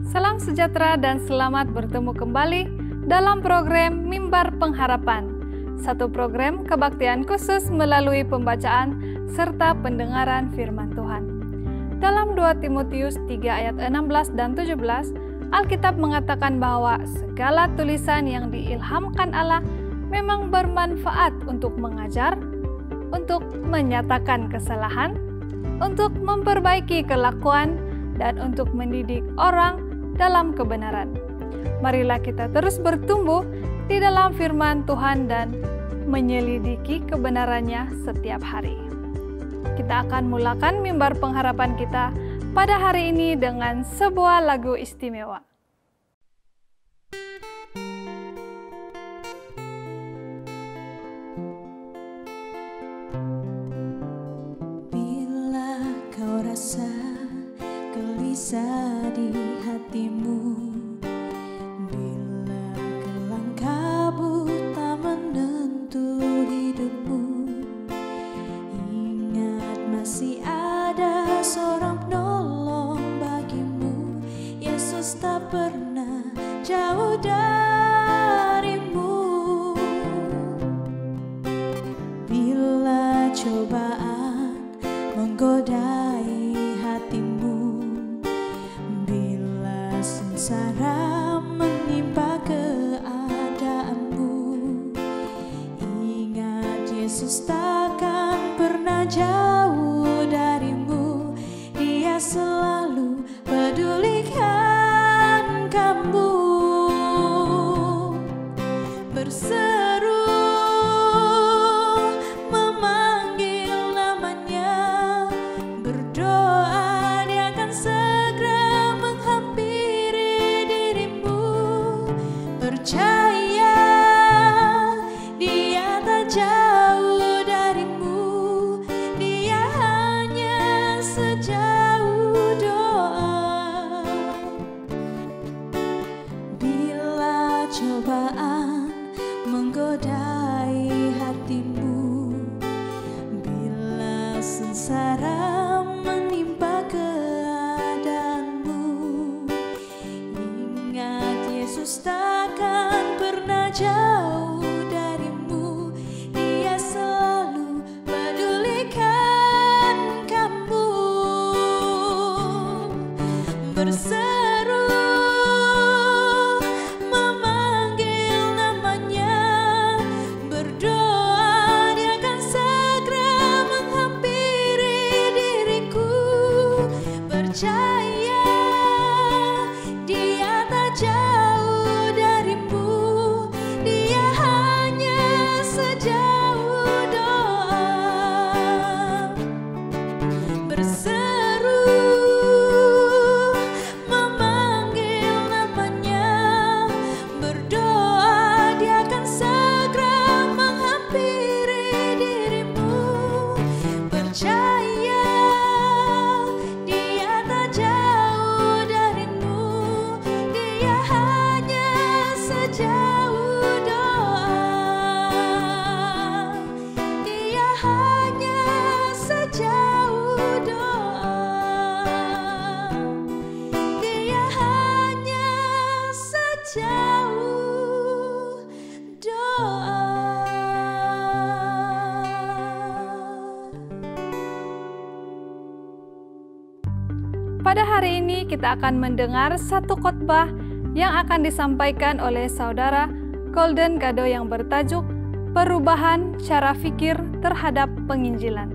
Salam sejahtera dan selamat bertemu kembali dalam program Mimbar Pengharapan, satu program kebaktian khusus melalui pembacaan serta pendengaran firman Tuhan. Dalam 2 Timotius 3 ayat 16 dan 17, Alkitab mengatakan bahwa segala tulisan yang diilhamkan Allah memang bermanfaat untuk mengajar, untuk menyatakan kesalahan, untuk memperbaiki kelakuan, dan untuk mendidik orang dalam kebenaran. Marilah kita terus bertumbuh di dalam firman Tuhan dan menyelidiki kebenarannya setiap hari. Kita akan mulakan mimbar pengharapan kita pada hari ini dengan sebuah lagu istimewa. Bila kau rasa gelisah di hatimu, bila gelang kabut tak menentu hidupmu, ingat masih ada seorang penolong bagimu. Yesus tak pernah jauh darimu. Bila cobaan menggodai hatimu, bila sengsara menimpa keadaanmu, ingat Yesus takkan pernah jauh darimu. Dia selalu pedulikan kamu. Berseru memanggil namanya, berdoa dia akan segera menghampiri dirimu. Percaya dia tak jauh darimu, dia hanya sejauh doa. Bila cobaan menggodai hatimu, bila sengsara menimpa keadaanmu, ingat Yesus takkan pernah jauh darimu. Dia selalu pedulikan kamu. Berseru memanggil namanya, berdoa dia akan segera menghampiri diriku. Percaya dia tak jauh darimu, dia hanya sejauh doa. Berseru memanggil namanya, berdoa dia akan segera menghampiri dirimu. Percaya dia tak jauh darimu, dia hanya sejauh doa. Dia hanya sejauh doa. Dia hanya sejauh doa. Pada hari ini kita akan mendengar satu khotbah yang akan disampaikan oleh saudara Golden Gado yang bertajuk Perubahan Cara Fikir Terhadap Penginjilan.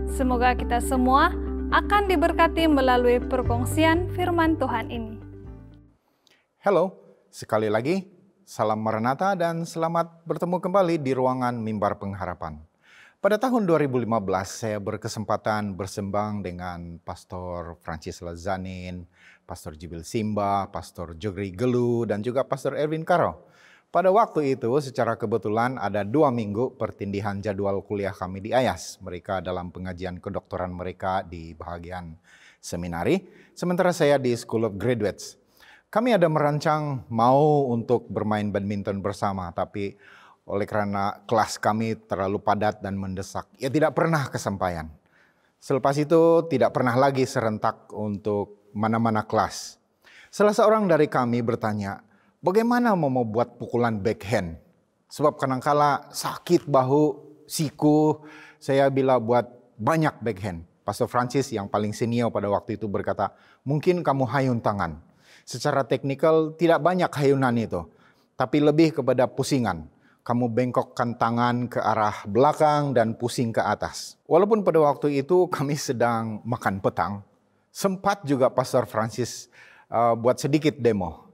Semoga kita semua akan diberkati melalui perkongsian firman Tuhan ini. Halo, sekali lagi salam Maranatha dan selamat bertemu kembali di ruangan Mimbar Pengharapan. Pada tahun 2015 saya berkesempatan bersembang dengan Pastor Francis Lazanin, Pastor Jibil Simba, Pastor Jogri Gelu, dan juga Pastor Erwin Karo. Pada waktu itu secara kebetulan ada 2 minggu pertindihan jadwal kuliah kami di Ayas. Mereka dalam pengajian kedokteran mereka di bahagian seminari, sementara saya di School of Graduates. Kami ada merancang mau untuk bermain badminton bersama, tapi oleh karena kelas kami terlalu padat dan mendesak, ya tidak pernah kesampaian. Selepas itu tidak pernah lagi serentak untuk mana-mana kelas. Salah seorang dari kami bertanya, bagaimana mau membuat pukulan backhand? Sebab kadangkala sakit bahu, siku, saya bila buat banyak backhand. Pastor Francis yang paling senior pada waktu itu berkata, mungkin kamu hayun tangan. Secara teknikal tidak banyak hayunan itu, tapi lebih kepada pusingan. Kamu bengkokkan tangan ke arah belakang dan pusing ke atas. Walaupun pada waktu itu kami sedang makan petang, sempat juga Pastor Francis buat sedikit demo.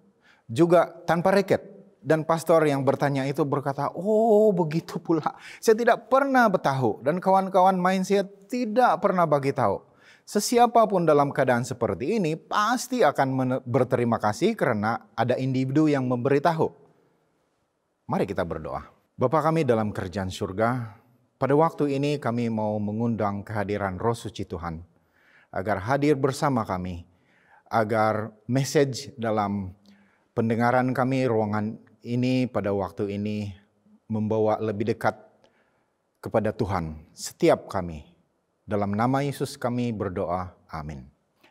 Juga tanpa raket. Dan pastor yang bertanya itu berkata, oh begitu pula. Saya tidak pernah bertahu dan kawan-kawan main saya tidak pernah bagi tahu. Sesiapapun dalam keadaan seperti ini pasti akan berterima kasih karena ada individu yang memberitahu. Mari kita berdoa. Bapa kami dalam kerajaan surga, pada waktu ini kami mau mengundang kehadiran Roh Suci Tuhan agar hadir bersama kami, agar message dalam pendengaran kami ruangan ini pada waktu ini membawa lebih dekat kepada Tuhan setiap kami. Dalam nama Yesus kami berdoa, amin.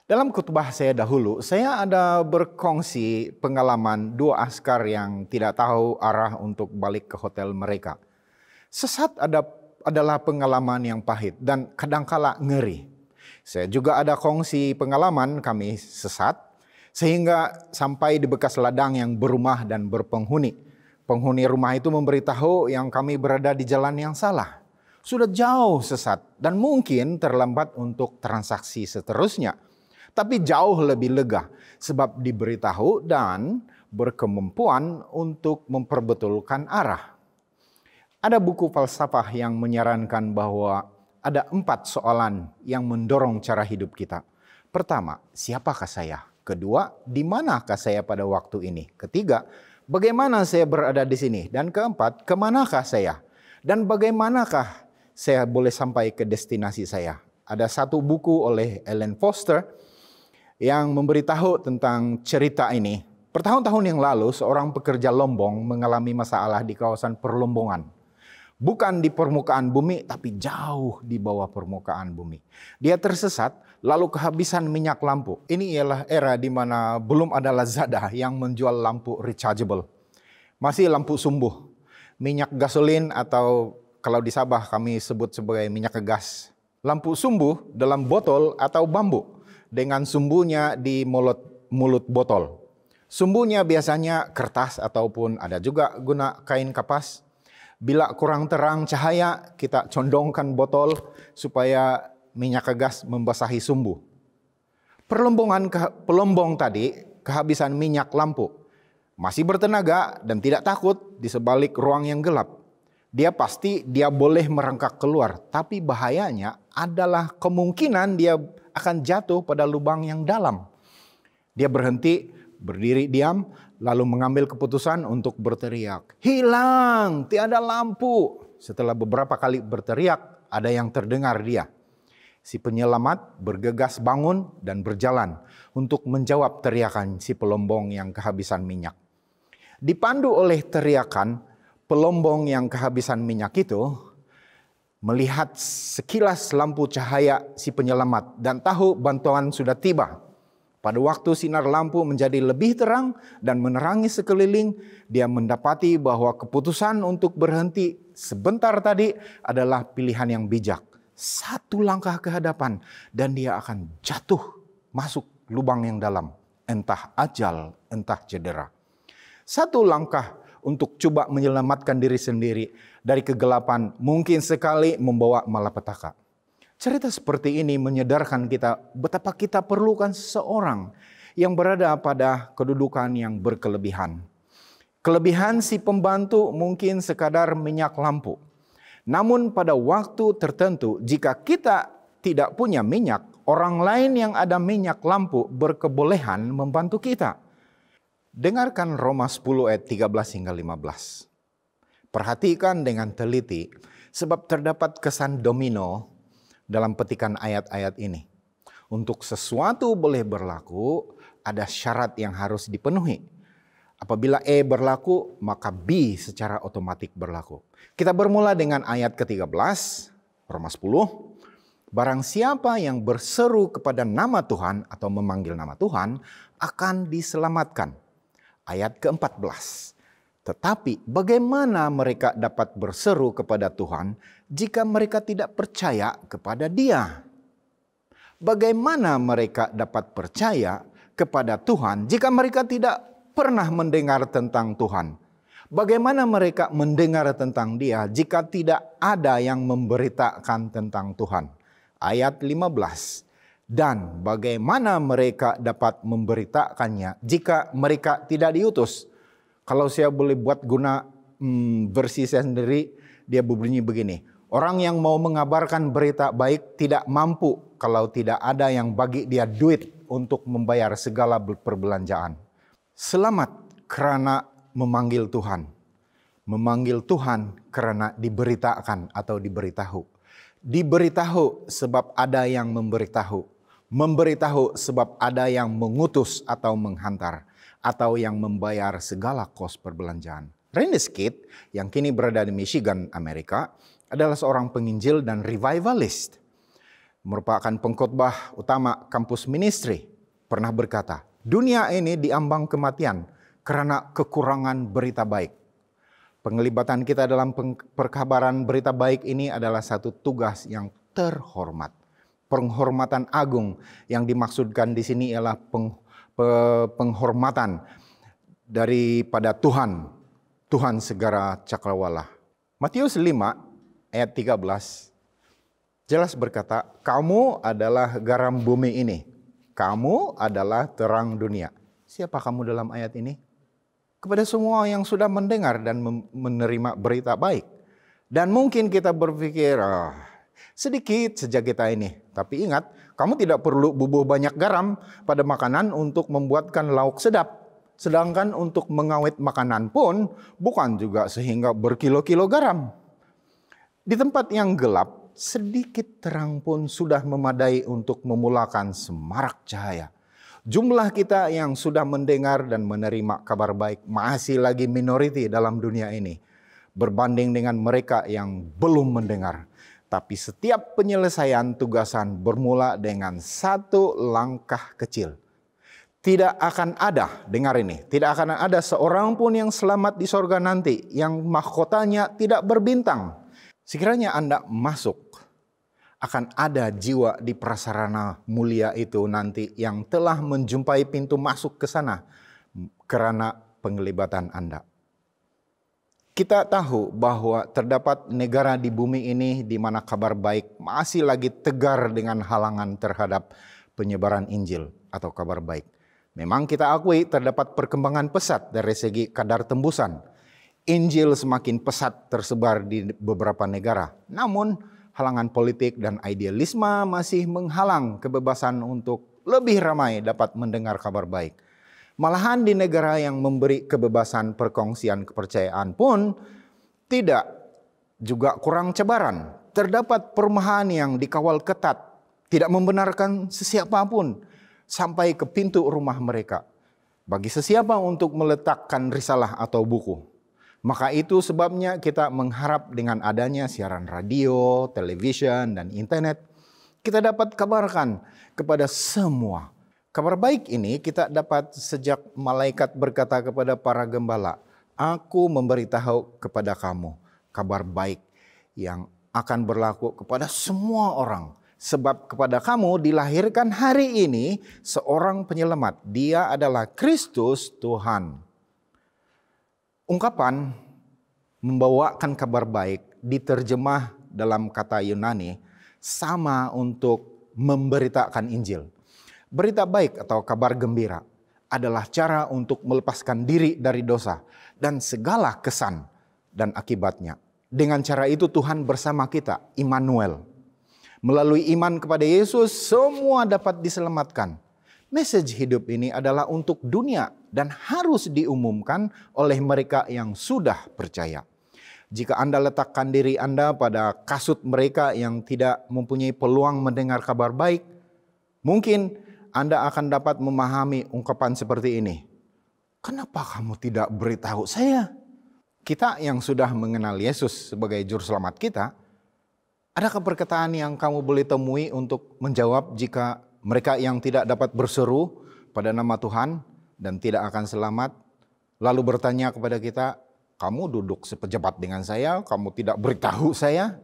Dalam khotbah saya dahulu, saya ada berkongsi pengalaman 2 askar yang tidak tahu arah untuk balik ke hotel mereka. Sesat adalah pengalaman yang pahit dan kadangkala ngeri. Saya juga ada kongsi pengalaman kami sesat, sehingga sampai di bekas ladang yang berumah dan berpenghuni. Penghuni rumah itu memberitahu yang kami berada di jalan yang salah. Sudah jauh sesat dan mungkin terlambat untuk transaksi seterusnya. Tapi jauh lebih lega sebab diberitahu dan berkemampuan untuk memperbetulkan arah. Ada buku falsafah yang menyarankan bahwa ada 4 soalan yang mendorong cara hidup kita. Pertama, siapakah saya? Kedua, di manakah saya pada waktu ini? Ketiga, bagaimana saya berada di sini? Dan keempat, kemanakah saya? Dan bagaimanakah saya boleh sampai ke destinasi saya? Ada satu buku oleh Ellen Foster yang memberitahu tentang cerita ini. Bertahun-tahun yang lalu, seorang pekerja lombong mengalami masalah di kawasan perlombongan. Bukan di permukaan bumi, tapi jauh di bawah permukaan bumi. Dia tersesat, lalu kehabisan minyak lampu. Ini ialah era di mana belum ada Lazada yang menjual lampu rechargeable. Masih lampu sumbu. Minyak gasolin atau kalau di Sabah kami sebut sebagai minyak gas. Lampu sumbu dalam botol atau bambu dengan sumbunya di mulut botol. Sumbunya biasanya kertas ataupun ada juga guna kain kapas. Bila kurang terang cahaya, kita condongkan botol supaya minyak gas membasahi sumbu. Pelombong tadi kehabisan minyak lampu. Masih bertenaga dan tidak takut di sebalik ruang yang gelap. Dia boleh merangkak keluar. Tapi bahayanya adalah kemungkinan dia akan jatuh pada lubang yang dalam. Dia berhenti, berdiri diam, lalu mengambil keputusan untuk berteriak. Hilang, tiada lampu. Setelah beberapa kali berteriak, ada yang terdengar dia. Si penyelamat bergegas bangun dan berjalan untuk menjawab teriakan si pelombong yang kehabisan minyak. Dipandu oleh teriakan, pelombong yang kehabisan minyak itu melihat sekilas lampu cahaya si penyelamat dan tahu bantuan sudah tiba. Pada waktu sinar lampu menjadi lebih terang dan menerangi sekeliling, dia mendapati bahwa keputusan untuk berhenti sebentar tadi adalah pilihan yang bijak. 1 langkah ke hadapan dan dia akan jatuh masuk lubang yang dalam. Entah ajal, entah cedera. 1 langkah untuk coba menyelamatkan diri sendiri dari kegelapan mungkin sekali membawa malapetaka. Cerita seperti ini menyadarkan kita betapa kita perlukan seseorang yang berada pada kedudukan yang berkelebihan. Kelebihan si pembantu mungkin sekadar minyak lampu. Namun pada waktu tertentu jika kita tidak punya minyak, orang lain yang ada minyak lampu berkebolehan membantu kita. Dengarkan Roma 10 ayat 13 hingga 15. Perhatikan dengan teliti sebab terdapat kesan domino dalam petikan ayat-ayat ini. Untuk sesuatu boleh berlaku, ada syarat yang harus dipenuhi. Apabila A berlaku, maka B secara otomatis berlaku. Kita bermula dengan ayat ke-13, Roma 10. Barang siapa yang berseru kepada nama Tuhan atau memanggil nama Tuhan akan diselamatkan. Ayat ke-14. Tetapi bagaimana mereka dapat berseru kepada Tuhan jika mereka tidak percaya kepada Dia? Bagaimana mereka dapat percaya kepada Tuhan jika mereka tidak pernah mendengar tentang Tuhan? Bagaimana mereka mendengar tentang Dia jika tidak ada yang memberitakan tentang Tuhan? Ayat 15. Dan bagaimana mereka dapat memberitakannya jika mereka tidak diutus? Kalau saya boleh buat guna versi saya sendiri, dia berbunyi begini. Orang yang mau mengabarkan berita baik tidak mampu kalau tidak ada yang bagi dia duit untuk membayar segala perbelanjaan. Selamat karena memanggil Tuhan. Memanggil Tuhan karena diberitakan atau diberitahu. Diberitahu sebab ada yang memberitahu. Memberitahu sebab ada yang mengutus atau menghantar. Atau yang membayar segala kos perbelanjaan. Randy Skid yang kini berada di Michigan, Amerika, adalah seorang penginjil dan revivalist. Merupakan pengkhotbah utama kampus ministry. Pernah berkata, dunia ini diambang kematian karena kekurangan berita baik. Penglibatan kita dalam perkabaran berita baik ini adalah satu tugas yang terhormat. Penghormatan agung yang dimaksudkan di sini ialah penghormatan daripada Tuhan, Tuhan segala cakrawala. Matius 5 ayat 13 jelas berkata, kamu adalah garam bumi ini, kamu adalah terang dunia. Siapa kamu dalam ayat ini? Kepada semua yang sudah mendengar dan menerima berita baik. Dan mungkin kita berpikir, sedikit saja kita ini. Tapi ingat, kamu tidak perlu bubuh banyak garam pada makanan untuk membuatkan lauk sedap. Sedangkan untuk mengawet makanan pun bukan juga sehingga berkilo-kilo garam. Di tempat yang gelap, sedikit terang pun sudah memadai untuk memulakan semarak cahaya. Jumlah kita yang sudah mendengar dan menerima kabar baik masih lagi minoriti dalam dunia ini. Berbanding dengan mereka yang belum mendengar. Tapi setiap penyelesaian tugasan bermula dengan satu langkah kecil. Tidak akan ada, dengar ini, tidak akan ada seorang pun yang selamat di sorga nanti, yang mahkotanya tidak berbintang. Sekiranya Anda masuk, akan ada jiwa di prasarana mulia itu nanti yang telah menjumpai pintu masuk ke sana karena penglibatan Anda. Kita tahu bahwa terdapat negara di bumi ini di mana kabar baik masih lagi tegar dengan halangan terhadap penyebaran Injil atau kabar baik. Memang kita akui terdapat perkembangan pesat dari segi kadar tembusan. Injil semakin pesat tersebar di beberapa negara. Namun halangan politik dan idealisme masih menghalang kebebasan untuk lebih ramai dapat mendengar kabar baik. Malahan di negara yang memberi kebebasan perkongsian kepercayaan pun tidak juga kurang cabaran. Terdapat perumahan yang dikawal ketat, tidak membenarkan sesiapapun sampai ke pintu rumah mereka. Bagi sesiapa untuk meletakkan risalah atau buku. Maka itu sebabnya kita mengharap dengan adanya siaran radio, televisyen, dan internet, kita dapat kabarkan kepada semua. Kabar baik ini kita dapat sejak malaikat berkata kepada para gembala, aku memberitahu kepada kamu kabar baik yang akan berlaku kepada semua orang. Sebab kepada kamu dilahirkan hari ini seorang penyelamat. Dia adalah Kristus Tuhan. Ungkapan membawakan kabar baik diterjemah dalam kata Yunani sama untuk memberitakan Injil. Berita baik atau kabar gembira adalah cara untuk melepaskan diri dari dosa dan segala kesan dan akibatnya. Dengan cara itu Tuhan bersama kita, Immanuel. Melalui iman kepada Yesus, semua dapat diselamatkan. Message hidup ini adalah untuk dunia dan harus diumumkan oleh mereka yang sudah percaya. Jika Anda letakkan diri Anda pada kasut mereka yang tidak mempunyai peluang mendengar kabar baik, mungkin Anda akan dapat memahami ungkapan seperti ini. Kenapa kamu tidak beritahu saya? Kita yang sudah mengenal Yesus sebagai juru selamat kita, Adakah perkataan yang kamu boleh temui untuk menjawab jika mereka yang tidak dapat berseru pada nama Tuhan dan tidak akan selamat, lalu bertanya kepada kita, kamu duduk sepejabat dengan saya, kamu tidak beritahu saya?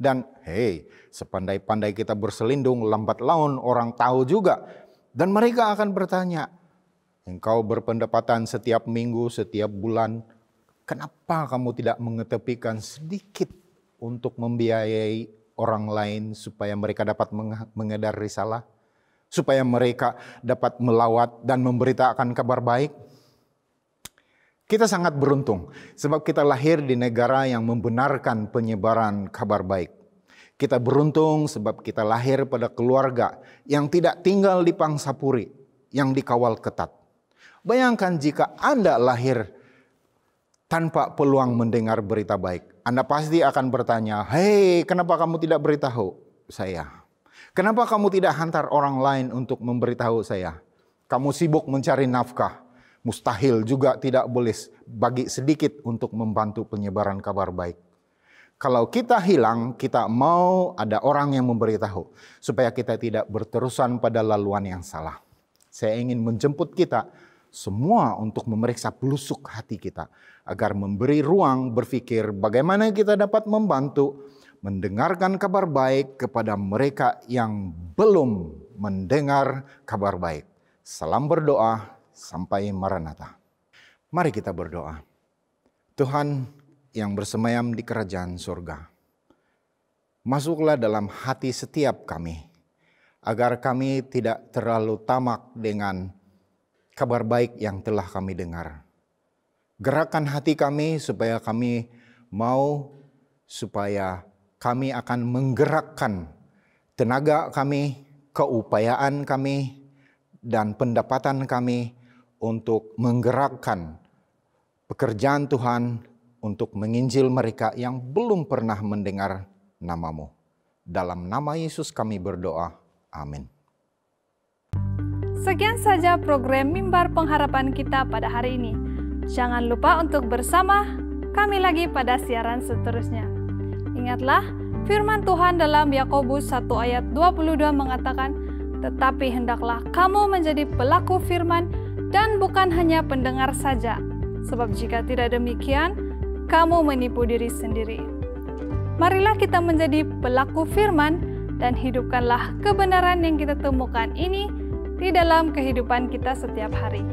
Dan hei, sepandai-pandai kita berselindung, lambat laun orang tahu juga. Dan mereka akan bertanya, engkau berpendapatan setiap minggu, setiap bulan, kenapa kamu tidak mengetepikan sedikit untuk membiayai orang lain supaya mereka dapat mengedar risalah? Supaya mereka dapat melawat dan memberitakan kabar baik? Kita sangat beruntung sebab kita lahir di negara yang membenarkan penyebaran kabar baik. Kita beruntung sebab kita lahir pada keluarga yang tidak tinggal di pangsapuri, yang dikawal ketat. Bayangkan jika Anda lahir tanpa peluang mendengar berita baik. Anda pasti akan bertanya, hei, kenapa kamu tidak beritahu saya? Kenapa kamu tidak hantar orang lain untuk memberitahu saya? Kamu sibuk mencari nafkah. Mustahil juga tidak boleh bagi sedikit untuk membantu penyebaran kabar baik. Kalau kita hilang, kita mau ada orang yang memberitahu supaya kita tidak berterusan pada laluan yang salah. Saya ingin menjemput kita semua untuk memeriksa pelusuk hati kita agar memberi ruang berpikir bagaimana kita dapat membantu mendengarkan kabar baik kepada mereka yang belum mendengar kabar baik. Salam berdoa. Sampai Maranatha. Mari kita berdoa. Tuhan yang bersemayam di kerajaan surga, masuklah dalam hati setiap kami, agar kami tidak terlalu tamak dengan kabar baik yang telah kami dengar. Gerakkan hati kami supaya kami akan menggerakkan tenaga kami, keupayaan kami, dan pendapatan kami untuk menggerakkan pekerjaan Tuhan untuk menginjil mereka yang belum pernah mendengar nama-Mu. Dalam nama Yesus kami berdoa. Amin. Sekian saja program Mimbar Pengharapan kita pada hari ini. Jangan lupa untuk bersama kami lagi pada siaran seterusnya. Ingatlah, firman Tuhan dalam Yakobus 1 ayat 22 mengatakan, tetapi hendaklah kamu menjadi pelaku firman dan bukan hanya pendengar saja. Sebab jika tidak demikian, kamu menipu diri sendiri. Marilah kita menjadi pelaku firman dan hidupkanlah kebenaran yang kita temukan ini di dalam kehidupan kita setiap hari.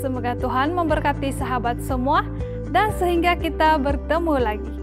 Semoga Tuhan memberkati sahabat semua dan sehingga kita bertemu lagi.